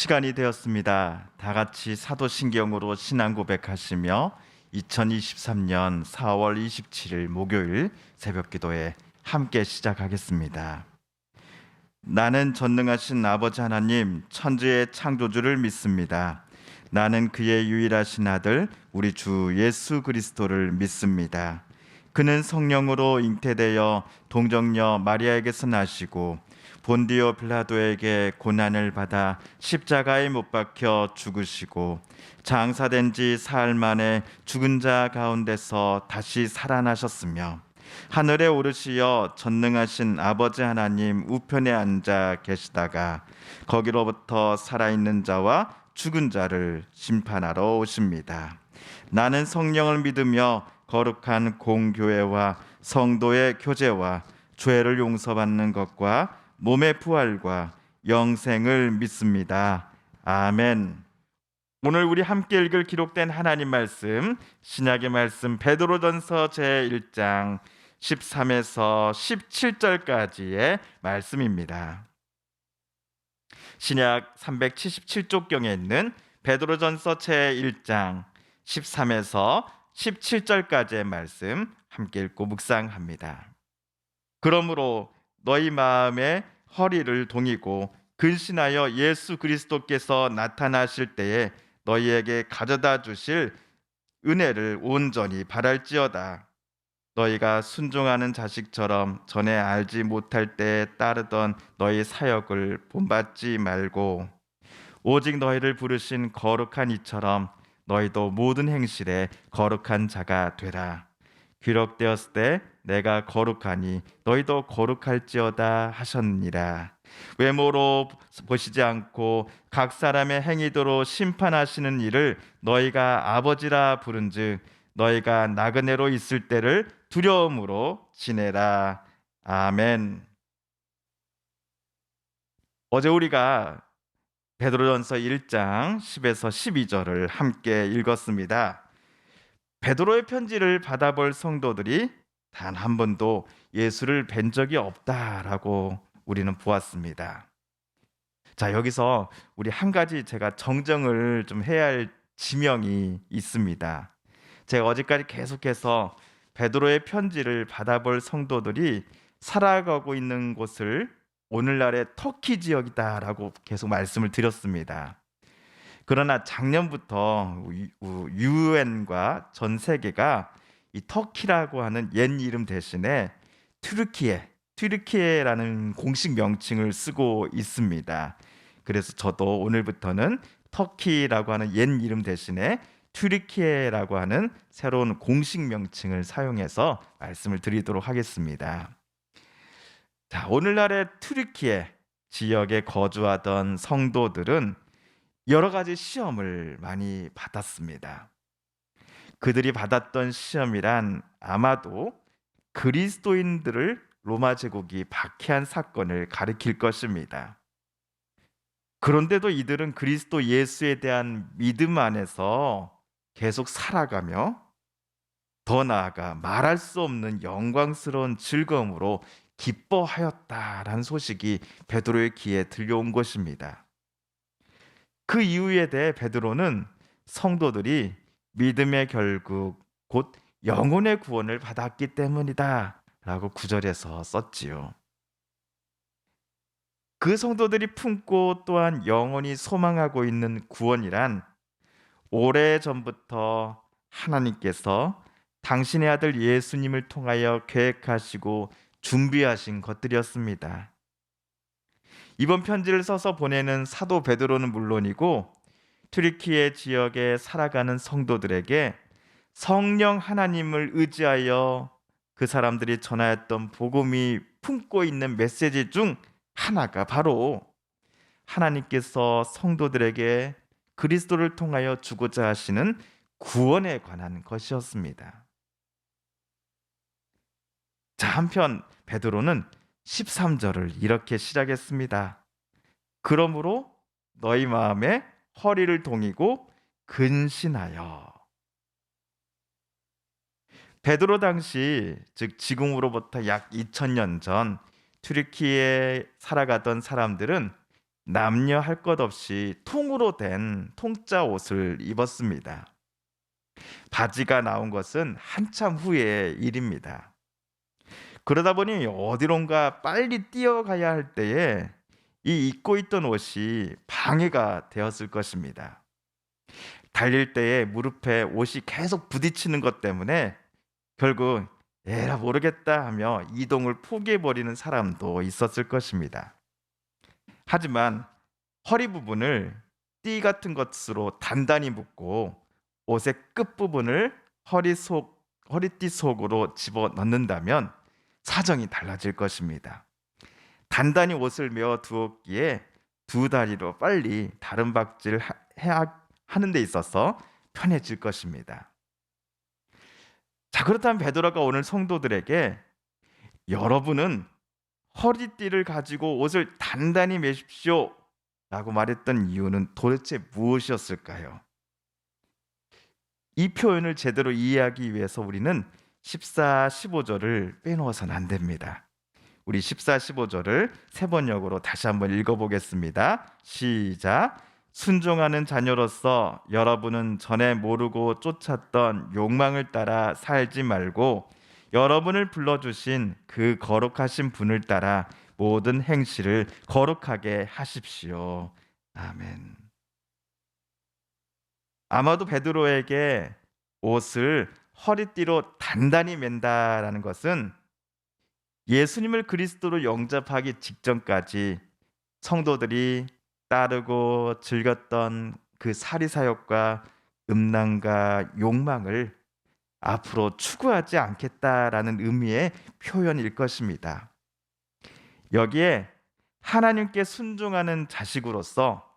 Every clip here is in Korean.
시간이 되었습니다. 다 같이 사도신경으로 신앙 고백하시며 2023년 4월 27일 목요일 새벽 기도에 함께 시작하겠습니다. 나는 전능하신 아버지 하나님 천지의 창조주를 믿습니다. 나는 그의 유일하신 아들 우리 주 예수 그리스도를 믿습니다. 그는 성령으로 잉태되어 동정녀 마리아에게서 나시고 본디오 빌라도에게 고난을 받아 십자가에 못 박혀 죽으시고 장사된 지 사흘 만에 죽은 자 가운데서 다시 살아나셨으며 하늘에 오르시어 전능하신 아버지 하나님 우편에 앉아 계시다가 거기로부터 살아있는 자와 죽은 자를 심판하러 오십니다. 나는 성령을 믿으며 거룩한 공교회와 성도의 교제와 죄를 용서받는 것과 몸의 부활과 영생을 믿습니다. 아멘. 오늘 우리 함께 읽을 기록된 하나님 말씀, 신약의 말씀 베드로전서 제1장 13에서 17절까지의 말씀입니다. 신약 377쪽경에 있는 베드로전서 제1장 13에서 17절까지의 말씀 함께 읽고 묵상합니다. 그러므로 너희 마음에 허리를 동이고 근신하여 예수 그리스도께서 나타나실 때에 너희에게 가져다 주실 은혜를 온전히 바랄지어다. 너희가 순종하는 자식처럼 전에 알지 못할 때에 따르던 너희 사역을 본받지 말고 오직 너희를 부르신 거룩한 이처럼 너희도 모든 행실에 거룩한 자가 되라. 기록되었을 때 내가 거룩하니 너희도 거룩할지어다 하셨느니라. 외모로 보시지 않고 각 사람의 행위대로 심판하시는 이를 너희가 아버지라 부른즉 너희가 나그네로 있을 때를 두려움으로 지내라. 아멘. 어제 우리가 베드로전서 1장 10에서 12절을 함께 읽었습니다. 베드로의 편지를 받아볼 성도들이 단 한 번도 예수를 뵌 적이 없다라고 우리는 보았습니다. 자, 여기서 우리 한 가지 제가 정정을 좀 해야 할 지명이 있습니다. 제가 어제까지 계속해서 베드로의 편지를 받아볼 성도들이 살아가고 있는 곳을 오늘날의 터키 지역이다라고 계속 말씀을 드렸습니다. 그러나 작년부터 유엔과 전 세계가 이 터키라고 하는 옛 이름 대신에 튀르키예라는 공식 명칭을 쓰고 있습니다. 그래서 저도 오늘부터는 터키라고 하는 옛 이름 대신에 튀르키예라고 하는 새로운 공식 명칭을 사용해서 말씀을 드리도록 하겠습니다. 자, 오늘날의 튀르키예 지역에 거주하던 성도들은 여러 가지 시험을 많이 받았습니다. 그들이 받았던 시험이란 아마도 그리스도인들을 로마 제국이 박해한 사건을 가리킬 것입니다. 그런데도 이들은 그리스도 예수에 대한 믿음 안에서 계속 살아가며 더 나아가 말할 수 없는 영광스러운 즐거움으로 기뻐하였다라는 소식이 베드로의 귀에 들려온 것입니다. 그 이유에 대해 베드로는 성도들이 믿음의 결국 곧 영혼의 구원을 받았기 때문이다 라고 구절에서 썼지요. 그 성도들이 품고 또한 영원히 소망하고 있는 구원이란 오래전부터 하나님께서 당신의 아들 예수님을 통하여 계획하시고 준비하신 것들이었습니다. 이번 편지를 써서 보내는 사도 베드로는 물론이고 튀르키예 지역에 살아가는 성도들에게 성령 하나님을 의지하여 그 사람들이 전하였던 복음이 품고 있는 메시지 중 하나가 바로 하나님께서 성도들에게 그리스도를 통하여 주고자 하시는 구원에 관한 것이었습니다. 자, 한편 베드로는 13절을 이렇게 시작했습니다. 그러므로 너희 마음에 허리를 동이고 근신하여. 베드로 당시 즉 지금으로부터 약 2000년 전 튀르키예에 살아가던 사람들은 남녀 할 것 없이 통으로 된 통짜 옷을 입었습니다. 바지가 나온 것은 한참 후의 일입니다. 그러다 보니 어디론가 빨리 뛰어가야 할 때에 이 입고 있던 옷이 방해가 되었을 것입니다. 달릴 때에 무릎에 옷이 계속 부딪히는 것 때문에 결국 에라 모르겠다 하며 이동을 포기해 버리는 사람도 있었을 것입니다. 하지만 허리 부분을 띠 같은 것으로 단단히 묶고 옷의 끝부분을 허리띠 속으로 집어 넣는다면 사정이 달라질 것입니다. 단단히 옷을 메어 두었기에 두 다리로 빨리 다른 박질 해야 하는 데 있어서 편해질 것입니다. 자, 그렇다면 베드로가 오늘 성도들에게 여러분은 허리띠를 가지고 옷을 단단히 매십시오 라고 말했던 이유는 도대체 무엇이었을까요? 이 표현을 제대로 이해하기 위해서 우리는 14, 15절을 빼놓아서는 안 됩니다. 우리 14, 15절을 세 번역으로 다시 한번 읽어보겠습니다. 시작. 순종하는 자녀로서 여러분은 전에 모르고 쫓았던 욕망을 따라 살지 말고 여러분을 불러주신 그 거룩하신 분을 따라 모든 행실을 거룩하게 하십시오. 아멘. 아마도 베드로에게 옷을 허리띠로 단단히 맨다라는 것은 예수님을 그리스도로 영접하기 직전까지 성도들이 따르고 즐겼던 그 사리사욕과 음란과 욕망을 앞으로 추구하지 않겠다라는 의미의 표현일 것입니다. 여기에 하나님께 순종하는 자식으로서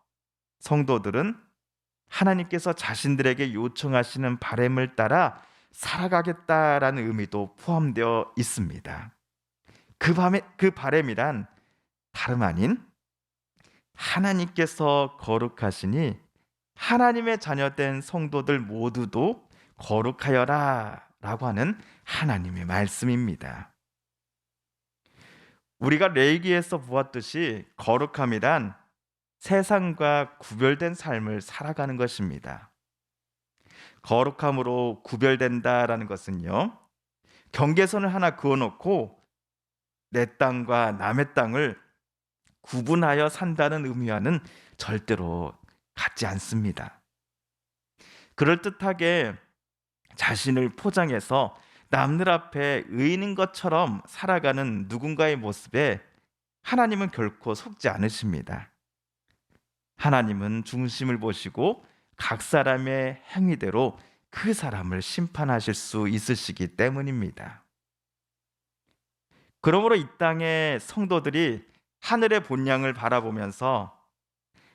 성도들은 하나님께서 자신들에게 요청하시는 바램을 따라 살아가겠다라는 의미도 포함되어 있습니다. 그 바램이란 다름 아닌 하나님께서 거룩하시니 하나님의 자녀된 성도들 모두도 거룩하여라 라고 하는 하나님의 말씀입니다. 우리가 레위기에서 보았듯이 거룩함이란 세상과 구별된 삶을 살아가는 것입니다. 거룩함으로 구별된다라는 것은요, 경계선을 하나 그어놓고 내 땅과 남의 땅을 구분하여 산다는 의미와는 절대로 같지 않습니다. 그럴듯하게 자신을 포장해서 남들 앞에 의인인 것처럼 살아가는 누군가의 모습에 하나님은 결코 속지 않으십니다. 하나님은 중심을 보시고 각 사람의 행위대로 그 사람을 심판하실 수 있으시기 때문입니다. 그러므로 이 땅의 성도들이 하늘의 본향을 바라보면서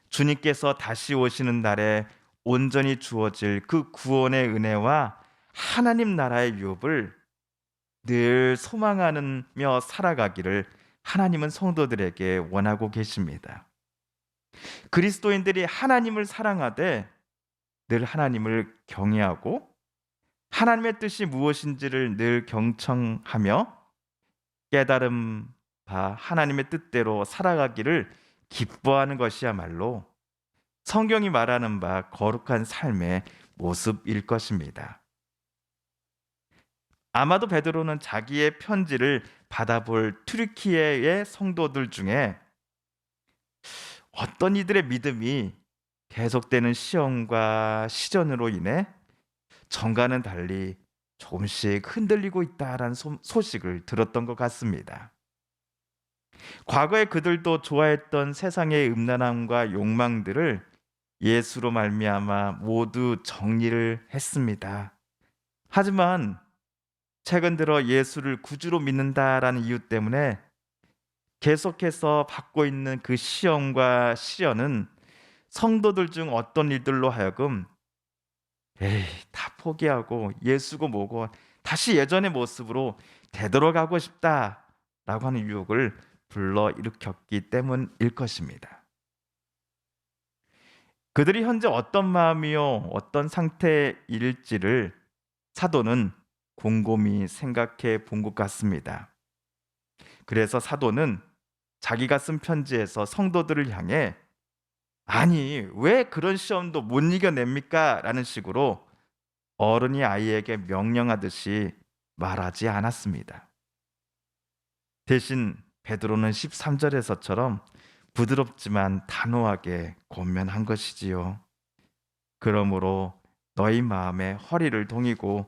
주님께서 다시 오시는 날에 온전히 주어질 그 구원의 은혜와 하나님 나라의 유업을 늘 소망하며 살아가기를 하나님은 성도들에게 원하고 계십니다. 그리스도인들이 하나님을 사랑하되 늘 하나님을 경외하고 하나님의 뜻이 무엇인지를 늘 경청하며 깨달은 바 하나님의 뜻대로 살아가기를 기뻐하는 것이야말로 성경이 말하는 바 거룩한 삶의 모습일 것입니다. 아마도 베드로는 자기의 편지를 받아볼 튀르키예의 성도들 중에 어떤 이들의 믿음이 계속되는 시험과 시전으로 인해 전과는 달리 조금씩 흔들리고 있다라는 소식을 들었던 것 같습니다. 과거에 그들도 좋아했던 세상의 음란함과 욕망들을 예수로 말미암아 모두 정리를 했습니다. 하지만 최근 들어 예수를 구주로 믿는다라는 이유 때문에 계속해서 받고 있는 그 시험과 시련은 성도들 중 어떤 이들로 하여금 에이, 다 포기하고 예수고 뭐고 다시 예전의 모습으로 되돌아가고 싶다라고 하는 유혹을 불러일으켰기 때문일 것입니다. 그들이 현재 어떤 마음이요, 어떤 상태일지를 사도는 곰곰이 생각해 본 것 같습니다. 그래서 사도는 자기가 쓴 편지에서 성도들을 향해 아니, 왜 그런 시험도 못 이겨냅니까? 라는 식으로 어른이 아이에게 명령하듯이 말하지 않았습니다. 대신 베드로는 13절에서처럼 부드럽지만 단호하게 권면한 것이지요. 그러므로 너희 마음에 허리를 동이고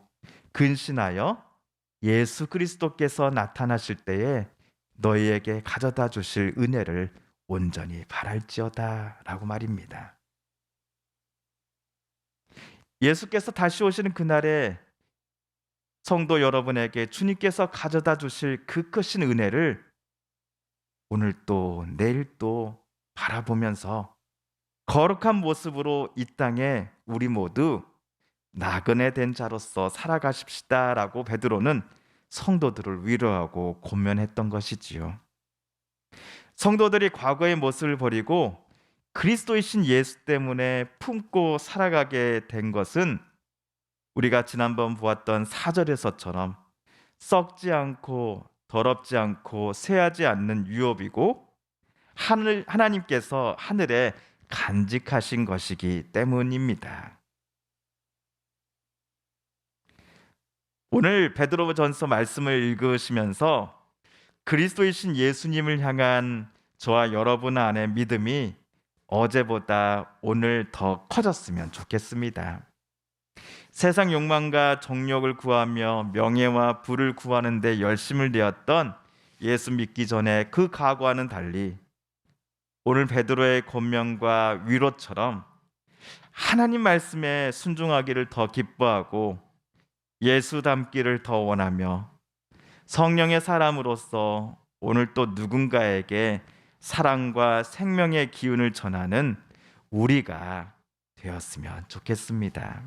근신하여 예수 그리스도께서 나타나실 때에 너희에게 가져다 주실 은혜를 온전히 바랄지어다 라고 말입니다. 예수께서 다시 오시는 그날에 성도 여러분에게 주님께서 가져다 주실 그 크신 은혜를 오늘 또 내일 또 바라보면서 거룩한 모습으로 이 땅에 우리 모두 나그네 된 자로서 살아가십시다라고 베드로는 성도들을 위로하고 권면했던 것이지요. 성도들이 과거의 모습을 버리고 그리스도이신 예수 때문에 품고 살아가게 된 것은 우리가 지난번 보았던 4절에서처럼 썩지 않고 더럽지 않고 쇠하지 않는 유업이고 하나님께서 하늘에 간직하신 것이기 때문입니다. 오늘 베드로전서 말씀을 읽으시면서 그리스도이신 예수님을 향한 저와 여러분 안의 믿음이 어제보다 오늘 더 커졌으면 좋겠습니다. 세상 욕망과 정욕을 구하며 명예와 부를 구하는 데 열심을 내었던 예수 믿기 전에 그 각오와는 달리 오늘 베드로의 권면과 위로처럼 하나님 말씀에 순종하기를 더 기뻐하고 예수 닮기를 더 원하며 성령의 사람으로서 오늘 또 누군가에게 사랑과 생명의 기운을 전하는 우리가 되었으면 좋겠습니다.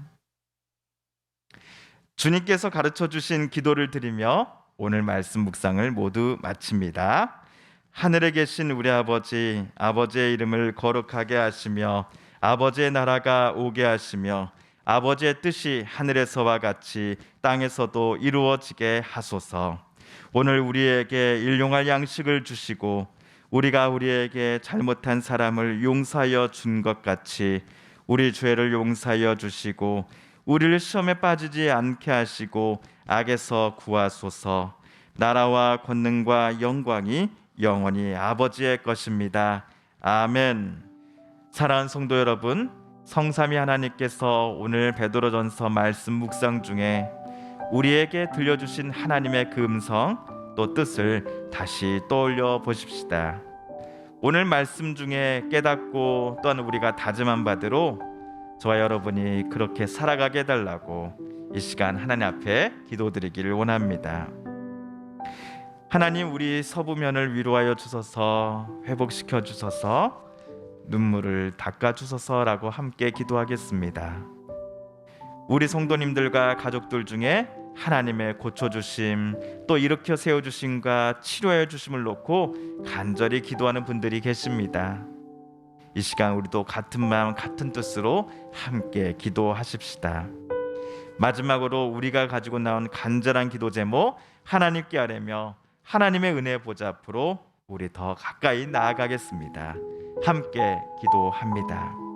주님께서 가르쳐 주신 기도를 드리며 오늘 말씀 묵상을 모두 마칩니다. 하늘에 계신 우리 아버지, 아버지의 이름을 거룩하게 하시며 아버지의 나라가 오게 하시며 아버지의 뜻이 하늘에서와 같이 땅에서도 이루어지게 하소서. 오늘 우리에게 일용할 양식을 주시고 우리가 우리에게 잘못한 사람을 용서하여 준 것 같이 우리 죄를 용서하여 주시고 우리를 시험에 빠지지 않게 하시고 악에서 구하소서. 나라와 권능과 영광이 영원히 아버지의 것입니다. 아멘. 사랑하는 성도 여러분, 성삼위 하나님께서 오늘 베드로전서 말씀 묵상 중에 우리에게 들려주신 하나님의 그 음성 또 뜻을 다시 떠올려 보십시다. 오늘 말씀 중에 깨닫고 또한 우리가 다짐한 바대로 저와 여러분이 그렇게 살아가게 해달라고 이 시간 하나님 앞에 기도드리기를 원합니다. 하나님, 우리 서부면을 위로하여 주소서, 회복시켜 주소서, 눈물을 닦아 주소서라고 함께 기도하겠습니다. 우리 성도님들과 가족들 중에 하나님의 고쳐주심 또 일으켜 세워주심과 치료해 주심을 놓고 간절히 기도하는 분들이 계십니다. 이 시간 우리도 같은 마음 같은 뜻으로 함께 기도하십시다. 마지막으로 우리가 가지고 나온 간절한 기도 제목 하나님께 아뢰며 하나님의 은혜 보좌 앞으로 우리 더 가까이 나아가겠습니다. 함께 기도합니다.